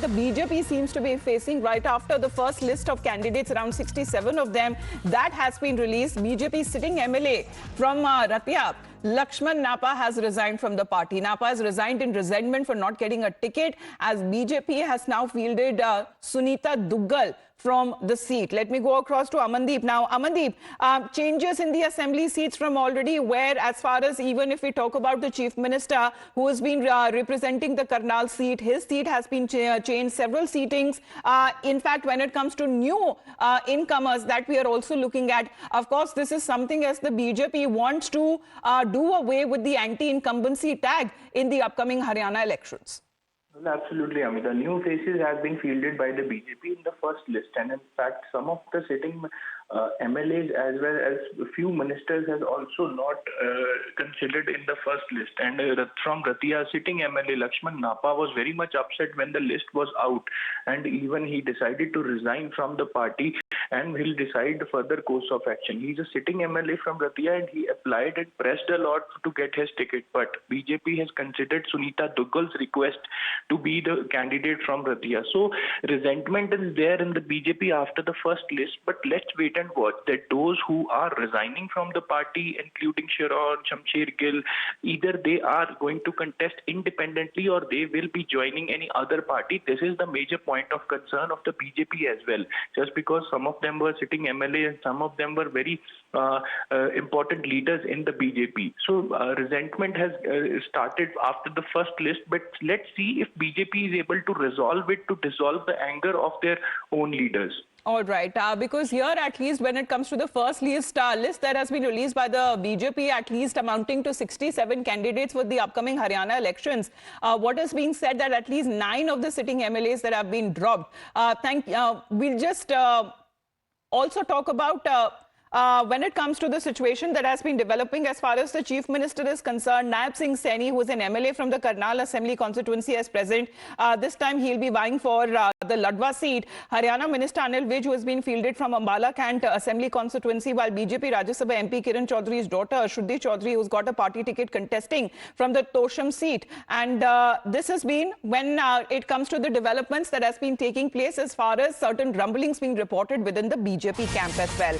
the BJP seems to be facing right after the first list of candidates, around 67 of them, that has been released. BJP sitting MLA from Ratia, Lakshman Napa, has resigned from the party. Napa has resigned in resentment for not getting a ticket, as BJP has now fielded Sunita Duggal from the seat. Let me go across to Amandeep now. Amandeep, changes in the assembly seats from already where, as far as even if we talk about the chief minister who has been representing the Karnal seat, his seat has been changed, several seatings. In fact, when it comes to new incomers that we are also looking at, of course, this is something as the BJP wants to do away with the anti-incumbency tag in the upcoming Haryana elections. Well, absolutely, Amita. New faces have been fielded by the BJP in the first list, and in fact, some of the sitting MLAs as well as a few ministers has also not considered in the first list. And from Ratia, sitting MLA Lakshman Napa was very much upset when the list was out, and even he decided to resign from the party and will decide the further course of action. He's a sitting MLA from Ratia and he applied and pressed a lot to get his ticket, but BJP has considered Sunita Duggal's request to be the candidate from Ratia. So resentment is there in the BJP after the first list, but let's wait and watch that those who are resigning from the party, including Sharon, Shamsher Gill, either they are going to contest independently or they will be joining any other party. This is the major point of concern of the BJP as well. Just because some of them were sitting MLA and some of them were very important leaders in the BJP. So resentment has started after the first list, but let's see if BJP is able to resolve it, to dissolve the anger of their own leaders. All right, because here at least when it comes to the first list that has been released by the BJP, at least amounting to 67 candidates for the upcoming Haryana elections, what is being said that at least 9 of the sitting MLAs that have been dropped. We'll just also talk about when it comes to the situation that has been developing as far as the chief minister is concerned. Naib Singh Saini, who is an MLA from the Karnal Assembly constituency, is present. This time he'll be vying for the Ladwa seat. Haryana Minister Anil Vij, who has been fielded from Ambala Cant Assembly constituency, while BJP Rajya Sabha MP Kiran Chaudhary's daughter, Shuddhi Chaudhary, who's got a party ticket, contesting from the Tosham seat. And this has been when it comes to the developments that has been taking place as far as certain rumblings being reported within the BJP camp as well.